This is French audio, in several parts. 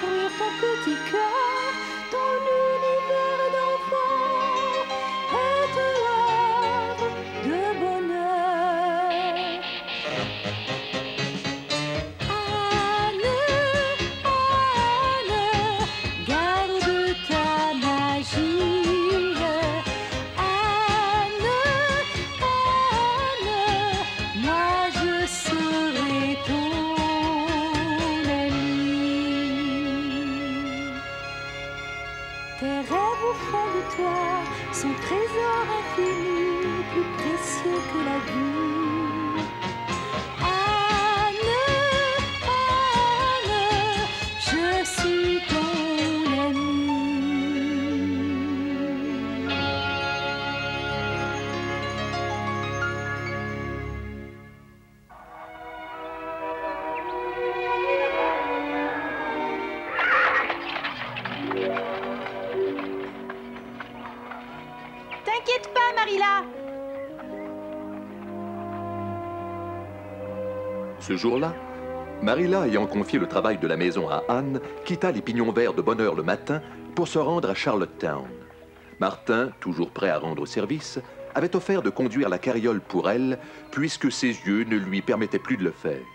construire ton petit cœur, ton univers d'enfant et te havre de bonheur. Anne, Anne, garde ta magie. Anne, Anne, moi je serai ton ami. Tes rêves au fond de toi sont trésors infinis, plus précieux que la vie. Anne, Anne, je suis ton ami. T'inquiète pas, Marilla. Ce jour-là, Marilla, ayant confié le travail de la maison à Anne, quitta les pignons verts de bonne heure le matin pour se rendre à Charlottetown. Martin, toujours prêt à rendre service, avait offert de conduire la carriole pour elle, puisque ses yeux ne lui permettaient plus de le faire.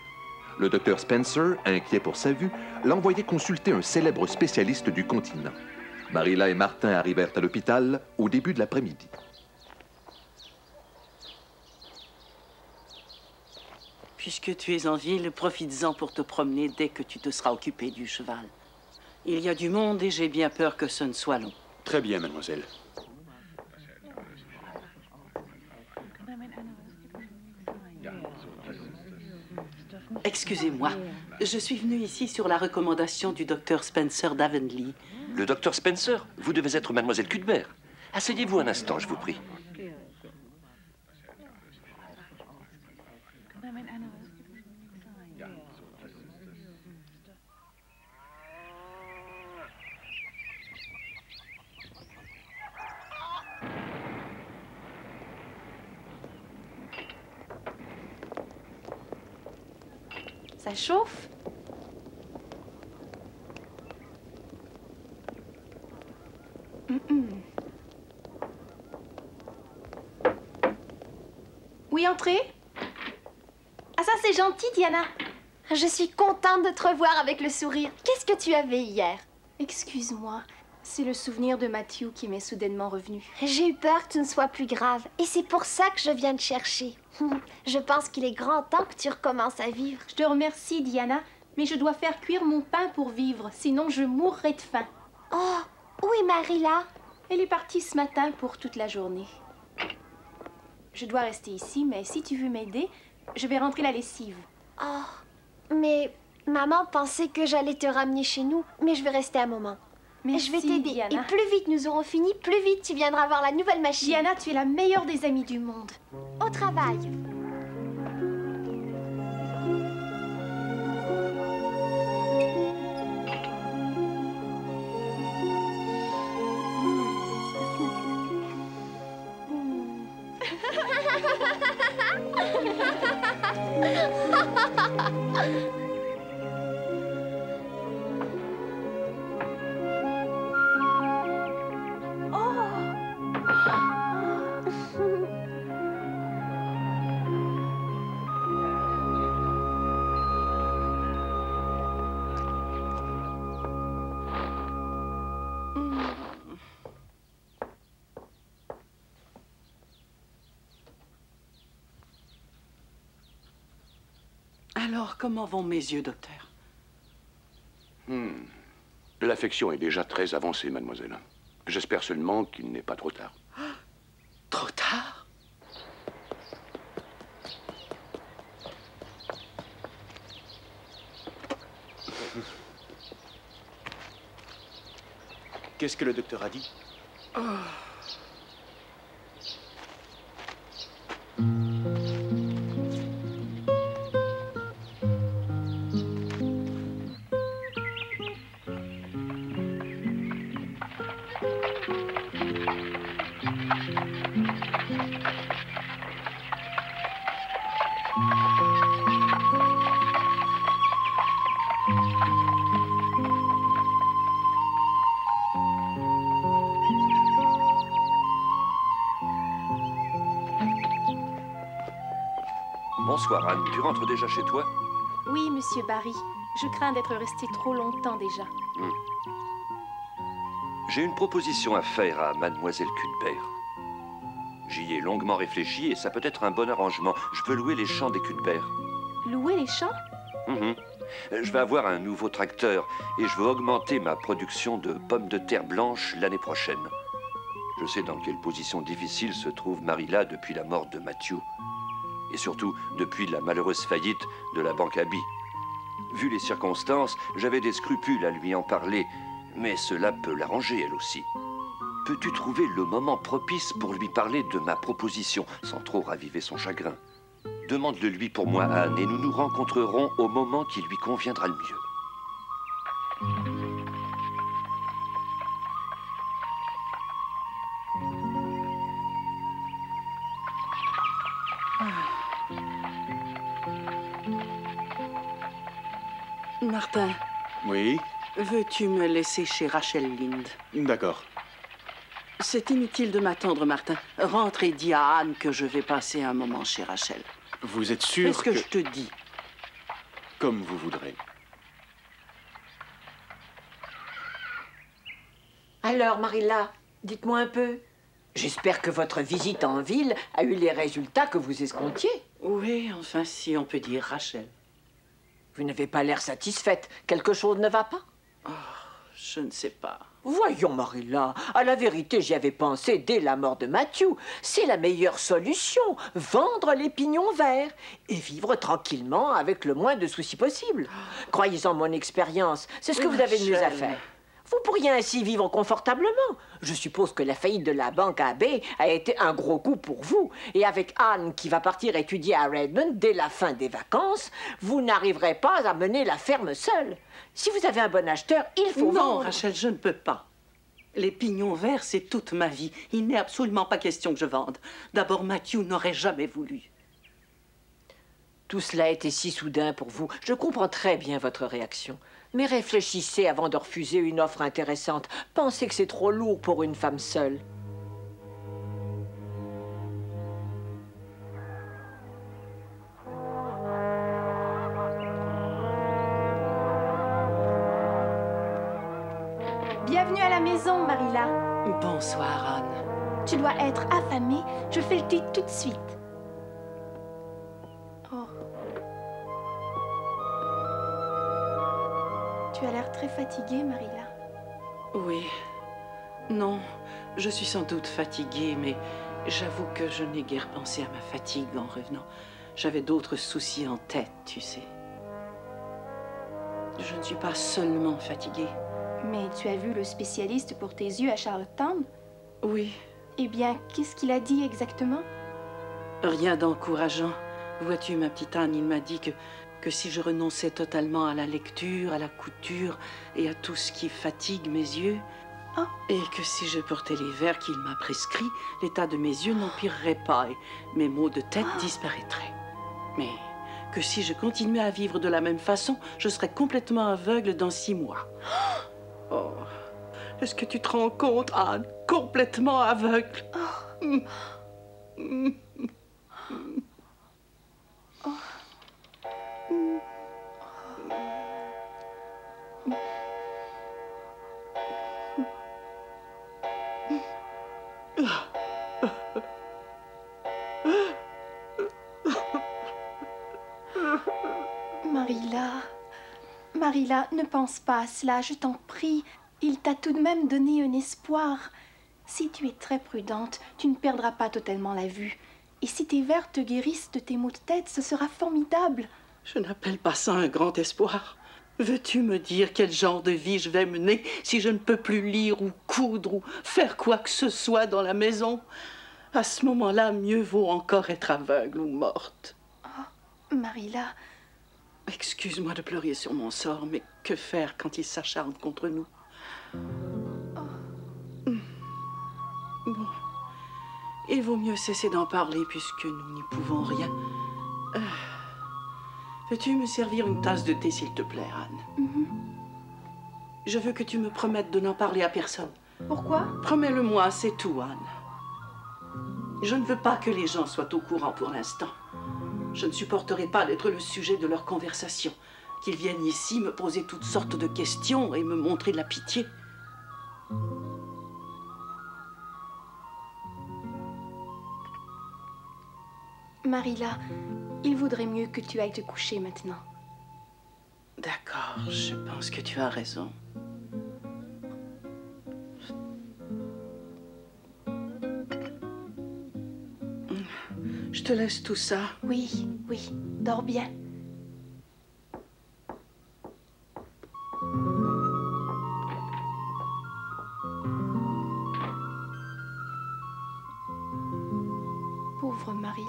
Le docteur Spencer, inquiet pour sa vue, l'envoyait consulter un célèbre spécialiste du continent. Marilla et Martin arrivèrent à l'hôpital au début de l'après-midi. Puisque tu es en ville, profites-en pour te promener dès que tu te seras occupé du cheval. Il y a du monde et j'ai bien peur que ce ne soit long. Très bien, mademoiselle. Excusez-moi, je suis venue ici sur la recommandation du docteur Spencer d'Avonlea. Le docteur Spencer, vous devez être mademoiselle Cuthbert. Asseyez-vous un instant, je vous prie. Ça chauffe? Oui, entrez. Ah ça, c'est gentil, Diana. Je suis contente de te revoir avec le sourire. Qu'est-ce que tu avais hier? Excuse-moi, c'est le souvenir de Matthew qui m'est soudainement revenu. J'ai eu peur que tu ne sois plus grave. Et c'est pour ça que je viens te chercher. Je pense qu'il est grand temps que tu recommences à vivre. Je te remercie, Diana, mais je dois faire cuire mon pain pour vivre, sinon je mourrai de faim. Oh, où est Marilla? Elle est partie ce matin pour toute la journée. Je dois rester ici, mais si tu veux m'aider, je vais rentrer la lessive. Oh, mais maman pensait que j'allais te ramener chez nous, mais je vais rester un moment. Merci, je vais t'aider. Diana. Et plus vite nous aurons fini, plus vite tu viendras voir la nouvelle machine. Diana, tu es la meilleure des amies du monde. Au travail. Alors, comment vont mes yeux, docteur? L'affection est déjà très avancée, mademoiselle. J'espère seulement qu'il n'est pas trop tard. Trop tard? Qu'est-ce que le docteur a dit? Bonsoir, Anne. Tu rentres déjà chez toi? Oui, monsieur Barry. Je crains d'être resté trop longtemps déjà. J'ai une proposition à faire à mademoiselle Cuthbert. J'y ai longuement réfléchi et ça peut être un bon arrangement. Je veux louer les champs des Cuthbert. Louer les champs? Je vais avoir un nouveau tracteur et je veux augmenter ma production de pommes de terre blanches l'année prochaine. Je sais dans quelle position difficile se trouve Marilla depuis la mort de Matthew. Et surtout depuis la malheureuse faillite de la banque Abbey. Vu les circonstances, j'avais des scrupules à lui en parler, mais cela peut l'arranger elle aussi. Peux-tu trouver le moment propice pour lui parler de ma proposition, sans trop raviver son chagrin? Demande-le lui pour moi, Anne, et nous nous rencontrerons au moment qui lui conviendra le mieux. Martin, Oui, veux-tu me laisser chez Rachel Lynde? d'accord. C'est inutile de m'attendre, Martin. Rentre et dis à Anne que je vais passer un moment chez Rachel. Vous êtes sûr Qu'est-ce que je te dis? Comme vous voudrez. Alors, Marilla, dites-moi un peu. J'espère que votre visite en ville a eu les résultats que vous escomptiez. Oui, enfin, si on peut dire Rachel. Vous n'avez pas l'air satisfaite. Quelque chose ne va pas? Je ne sais pas. Voyons, Marilla, à la vérité, j'y avais pensé dès la mort de Matthew. C'est la meilleure solution, vendre les pignons verts et vivre tranquillement avec le moins de soucis possible. Croyez-en mon expérience, c'est ce que vous avez de mieux à faire. Vous pourriez ainsi vivre confortablement. Je suppose que la faillite de la banque Abbey a été un gros coup pour vous. Et avec Anne qui va partir étudier à Redmond dès la fin des vacances, vous n'arriverez pas à mener la ferme seule. Si vous avez un bon acheteur, il faut Non, vendre. Rachel, je ne peux pas. Les pignons verts, c'est toute ma vie. Il n'est absolument pas question que je vende. D'abord, Matthew n'aurait jamais voulu. Tout cela a été si soudain pour vous. Je comprends très bien votre réaction. Mais réfléchissez avant de refuser une offre intéressante. Pensez que c'est trop lourd pour une femme seule. Bienvenue à la maison, Marilla. Bonsoir, Anne. Tu dois être affamée. Je fais le thé tout de suite. Oh. Tu as l'air très fatiguée, Marilla. Oui. Non, je suis sans doute fatiguée, mais j'avoue que je n'ai guère pensé à ma fatigue en revenant. J'avais d'autres soucis en tête, tu sais. Je ne suis pas seulement fatiguée. Mais tu as vu le spécialiste pour tes yeux à Charlottetown? Oui. Eh bien, qu'est-ce qu'il a dit exactement? Rien d'encourageant. Vois-tu, ma petite Anne, il m'a dit que si je renonçais totalement à la lecture, à la couture et à tout ce qui fatigue mes yeux, et que si je portais les verres qu'il m'a prescrits, l'état de mes yeux n'empirerait pas et mes maux de tête disparaîtraient. Mais que si je continuais à vivre de la même façon, je serais complètement aveugle dans 6 mois. Oh, est-ce que tu te rends compte, Anne? Complètement aveugle. Marilla, ne pense pas à cela, je t'en prie. Il t'a tout de même donné un espoir. Si tu es très prudente, tu ne perdras pas totalement la vue. Et si tes verres te guérissent de tes maux de tête, ce sera formidable. Je n'appelle pas ça un grand espoir. Veux-tu me dire quel genre de vie je vais mener si je ne peux plus lire ou coudre ou faire quoi que ce soit dans la maison? À ce moment-là, mieux vaut encore être aveugle ou morte. Oh, Marilla... Excuse-moi de pleurer sur mon sort, mais que faire quand il s'acharne contre nous? Bon. Il vaut mieux cesser d'en parler puisque nous n'y pouvons rien. Veux-tu me servir une tasse de thé, s'il te plaît, Anne? Je veux que tu me promettes de n'en parler à personne. Pourquoi? Promets-le-moi, c'est tout, Anne. Je ne veux pas que les gens soient au courant pour l'instant. Je ne supporterai pas d'être le sujet de leur conversation. Qu'ils viennent ici me poser toutes sortes de questions et me montrer de la pitié. Marilla, il vaudrait mieux que tu ailles te coucher maintenant. D'accord, je pense que tu as raison. Je te laisse tout ça. Oui, oui, dors bien. Pauvre Marilla.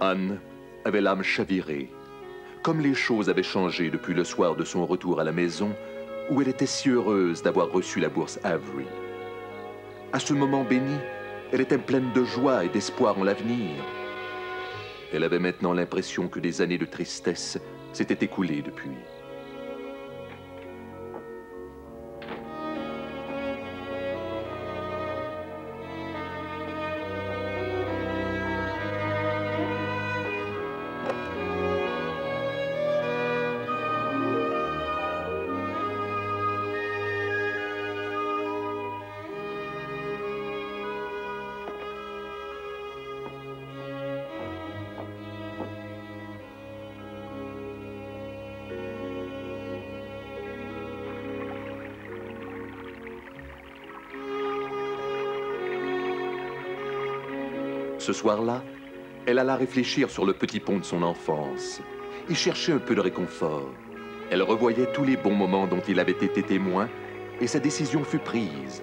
Anne avait l'âme chavirée, comme les choses avaient changé depuis le soir de son retour à la maison, où elle était si heureuse d'avoir reçu la bourse Avery. À ce moment béni, elle était pleine de joie et d'espoir en l'avenir. Elle avait maintenant l'impression que des années de tristesse s'étaient écoulées depuis. Ce soir-là, elle alla réfléchir sur le petit pont de son enfance, y chercher un peu de réconfort. Elle revoyait tous les bons moments dont il avait été témoin, et sa décision fut prise.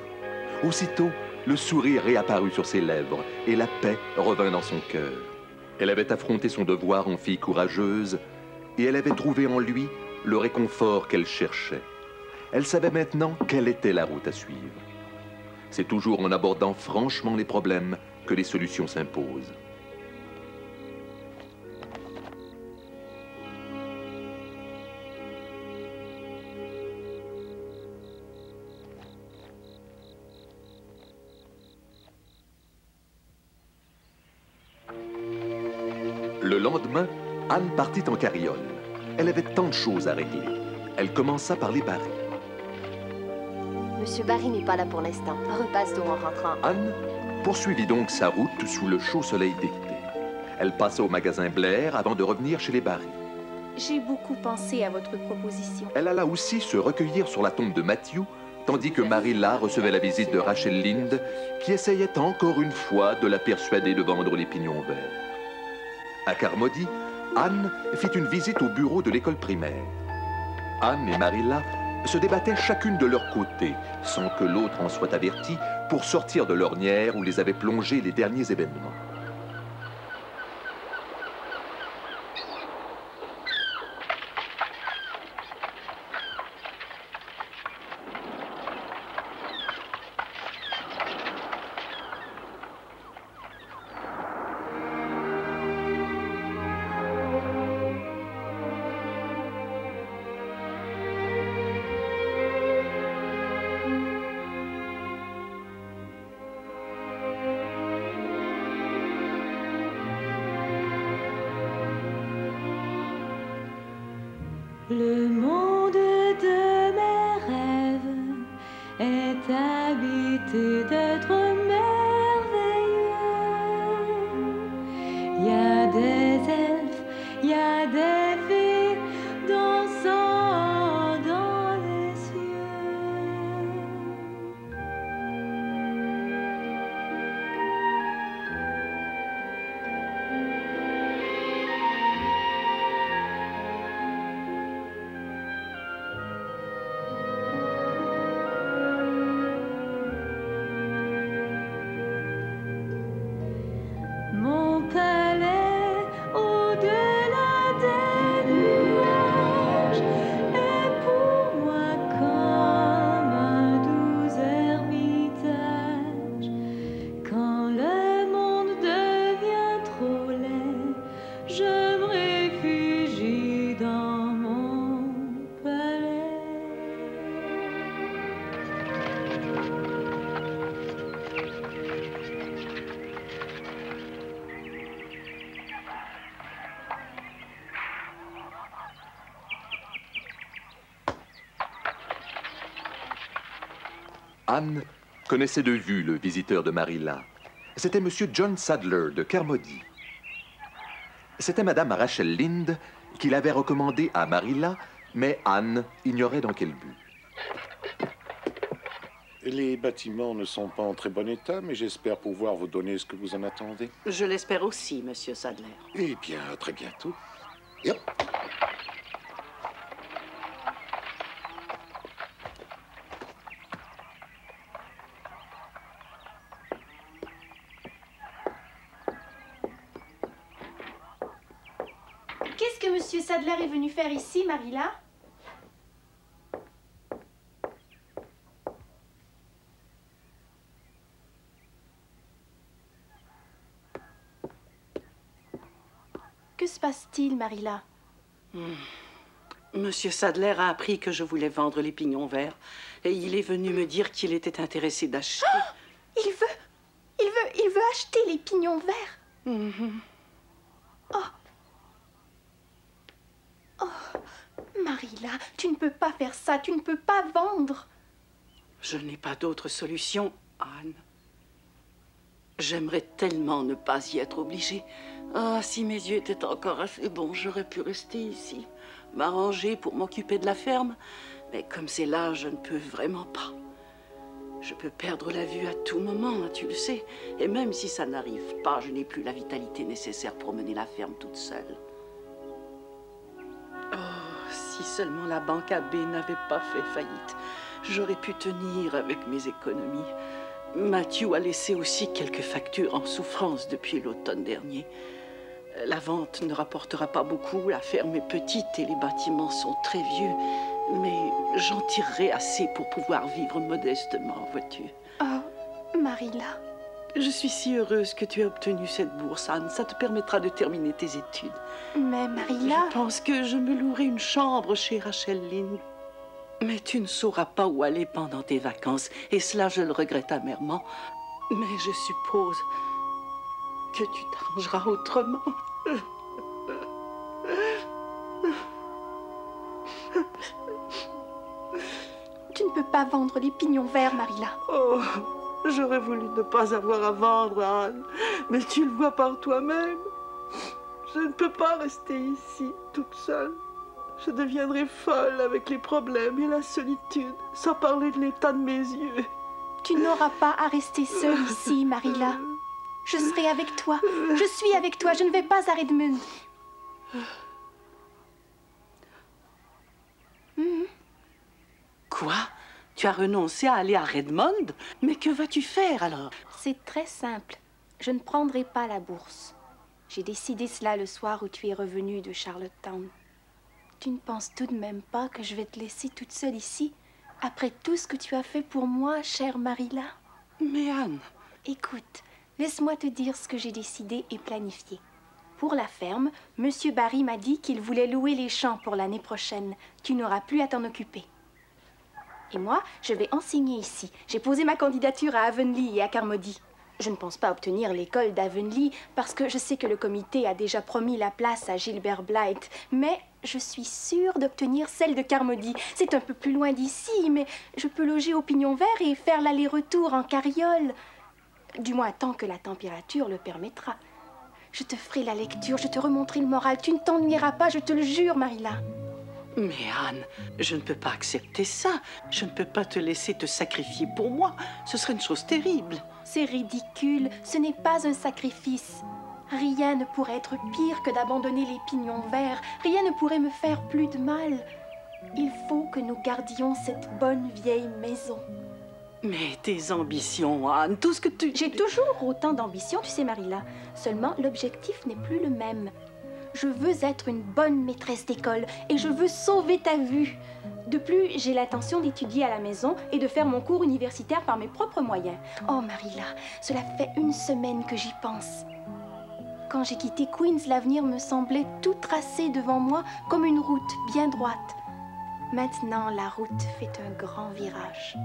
Aussitôt, le sourire réapparut sur ses lèvres, et la paix revint dans son cœur. Elle avait affronté son devoir en fille courageuse, et elle avait trouvé en lui le réconfort qu'elle cherchait. Elle savait maintenant quelle était la route à suivre. C'est toujours en abordant franchement les problèmes que les solutions s'imposent. Le lendemain, Anne partit en carriole. Elle avait tant de choses à régler. Elle commença par les Barry. Monsieur Barry n'est pas là pour l'instant. Repasse donc en rentrant. Anne poursuivit donc sa route sous le chaud soleil d'été. Elle passa au magasin Blair avant de revenir chez les Barry. J'ai beaucoup pensé à votre proposition. Elle alla aussi se recueillir sur la tombe de Matthew, tandis que Marilla recevait la visite de Rachel Lynde, qui essayait encore une fois de la persuader de vendre les pignons verts. À Carmody, Anne fit une visite au bureau de l'école primaire. Anne et Marilla se débattaient chacune de leur côté, sans que l'autre en soit avertie, pour sortir de l'ornière où les avaient plongés les derniers événements. Le monde de mes rêves est habité d'êtres merveilleux. Il y a des elfes, il y a des fées dansant dans les cieux. Anne connaissait de vue le visiteur de Marilla. C'était M. John Sadler de Carmody. C'était Mme Rachel Lynde qui l'avait recommandé à Marilla, mais Anne ignorait dans quel but. Les bâtiments ne sont pas en très bon état, mais j'espère pouvoir vous donner ce que vous en attendez. Je l'espère aussi, Monsieur Sadler. Eh bien, à très bientôt. Et hop. Qu'est-ce que Monsieur Sadler est venu faire ici, Marilla? Que se passe-t-il, Marilla? Monsieur Sadler a appris que je voulais vendre les pignons verts et il est venu me dire qu'il était intéressé d'acheter. Oh, il veut acheter les pignons verts. Oh, Marilla, tu ne peux pas faire ça, tu ne peux pas vendre. Je n'ai pas d'autre solution, Anne. J'aimerais tellement ne pas y être obligée. Ah, si mes yeux étaient encore assez bons, j'aurais pu rester ici, m'arranger pour m'occuper de la ferme. Mais comme c'est là, je ne peux vraiment pas. Je peux perdre la vue à tout moment, tu le sais. Et même si ça n'arrive pas, je n'ai plus la vitalité nécessaire pour mener la ferme toute seule. Oh, si seulement la banque AB n'avait pas fait faillite, j'aurais pu tenir avec mes économies. Matthew a laissé aussi quelques factures en souffrance depuis l'automne dernier. La vente ne rapportera pas beaucoup, la ferme est petite et les bâtiments sont très vieux. Mais j'en tirerai assez pour pouvoir vivre modestement, vois-tu. Oh, Marilla. Je suis si heureuse que tu aies obtenu cette bourse, Anne. Ça te permettra de terminer tes études. Mais Marilla... Je pense que je me louerai une chambre chez Rachel Lynde. Mais tu ne sauras pas où aller pendant tes vacances, et cela, je le regrette amèrement. Mais je suppose que tu t'arrangeras autrement. Tu ne peux pas vendre les pignons verts, Marilla. Oh, j'aurais voulu ne pas avoir à vendre, Anne. Mais tu le vois par toi-même. Je ne peux pas rester ici, toute seule. Je deviendrai folle avec les problèmes et la solitude, sans parler de l'état de mes yeux. Tu n'auras pas à rester seule ici, Marilla. Je serai avec toi. Je suis avec toi. Je ne vais pas à Redmond. Quoi? Tu as renoncé à aller à Redmond? Mais que vas-tu faire alors? C'est très simple. Je ne prendrai pas la bourse. J'ai décidé cela le soir où tu es revenue de Charlottetown. Tu ne penses tout de même pas que je vais te laisser toute seule ici, après tout ce que tu as fait pour moi, chère Marilla? Mais Anne... Écoute, laisse-moi te dire ce que j'ai décidé et planifié. Pour la ferme, Monsieur Barry m'a dit qu'il voulait louer les champs pour l'année prochaine. Tu n'auras plus à t'en occuper. Et moi, je vais enseigner ici. J'ai posé ma candidature à Avonlea et à Carmody. Je ne pense pas obtenir l'école d'Avonlea parce que je sais que le comité a déjà promis la place à Gilbert Blythe. Mais je suis sûre d'obtenir celle de Carmody. C'est un peu plus loin d'ici, mais je peux loger au Pignon Vert et faire l'aller-retour en carriole. Du moins tant que la température le permettra. Je te ferai la lecture, je te remontrerai le moral. Tu ne t'ennuieras pas, je te le jure, Marilla. Mais Anne, je ne peux pas accepter ça. Je ne peux pas te laisser te sacrifier pour moi. Ce serait une chose terrible. C'est ridicule. Ce n'est pas un sacrifice. Rien ne pourrait être pire que d'abandonner les pignons verts. Rien ne pourrait me faire plus de mal. Il faut que nous gardions cette bonne vieille maison. Mais tes ambitions, Anne, tout ce que tu... J'ai toujours autant d'ambition, tu sais, Marilla. Seulement, l'objectif n'est plus le même. Je veux être une bonne maîtresse d'école et je veux sauver ta vue. De plus, j'ai l'intention d'étudier à la maison et de faire mon cours universitaire par mes propres moyens. Oh, Marilla, cela fait 1 semaine que j'y pense. Quand j'ai quitté Queens, l'avenir me semblait tout tracé devant moi comme une route bien droite. Maintenant, la route fait un grand virage.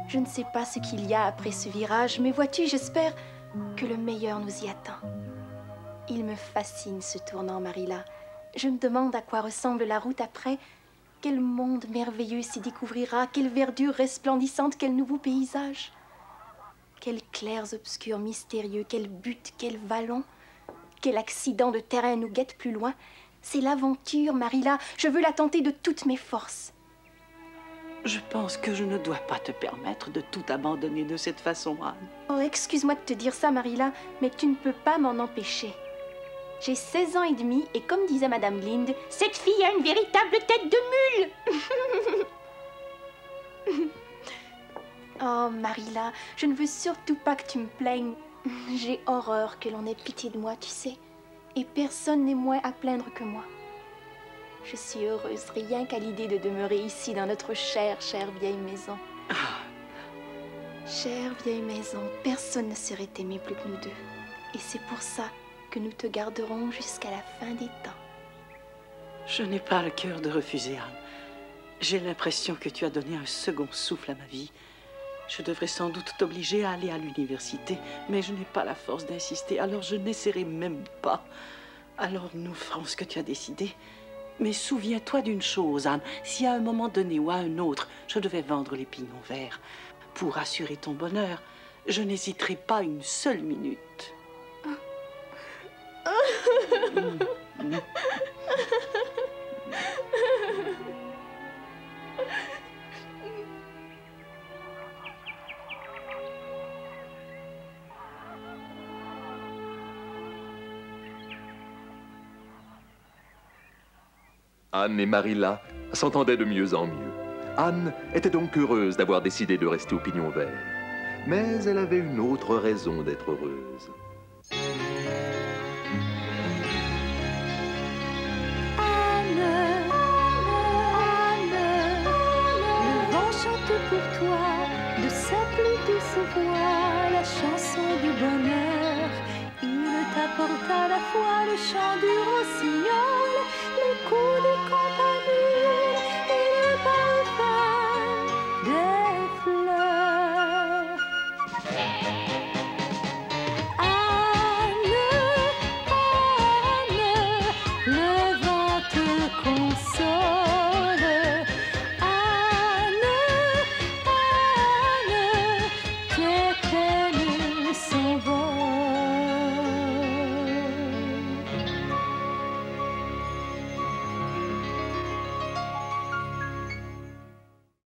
Je ne sais pas ce qu'il y a après ce virage, mais vois-tu, j'espère que le meilleur nous y attend. Il me fascine ce tournant, Marilla. Je me demande à quoi ressemble la route après, Quel monde merveilleux s'y découvrira, quelle verdure resplendissante, quel nouveau paysage. Quels clairs obscurs mystérieux, quelle butte, quel vallon, quel accident de terrain nous guette plus loin. C'est l'aventure, Marilla. Je veux la tenter de toutes mes forces. Je pense que je ne dois pas te permettre de tout abandonner de cette façon, Anne. Oh, excuse-moi de te dire ça, Marilla, mais tu ne peux pas m'en empêcher. J'ai 16 ans et demi, et comme disait Madame Linde, cette fille a une véritable tête de mule. Oh, Marilla, je ne veux surtout pas que tu me plaignes. J'ai horreur que l'on ait pitié de moi, tu sais. Et personne n'est moins à plaindre que moi. Je suis heureuse rien qu'à l'idée de demeurer ici dans notre chère vieille maison. Chère vieille maison, personne ne serait aimé plus que nous deux. Et c'est pour ça que nous te garderons jusqu'à la fin des temps. Je n'ai pas le cœur de refuser, Anne. J'ai l'impression que tu as donné un second souffle à ma vie. Je devrais sans doute t'obliger à aller à l'université, mais je n'ai pas la force d'insister, alors je n'essaierai même pas. Alors nous ferons ce que tu as décidé. Mais souviens-toi d'une chose, Anne. Si à un moment donné ou à un autre, je devais vendre les pignons verts pour assurer ton bonheur, je n'hésiterai pas une seule minute. Anne et Marilla s'entendaient de mieux en mieux. Anne était donc heureuse d'avoir décidé de rester au pignon vert. Mais elle avait une autre raison d'être heureuse.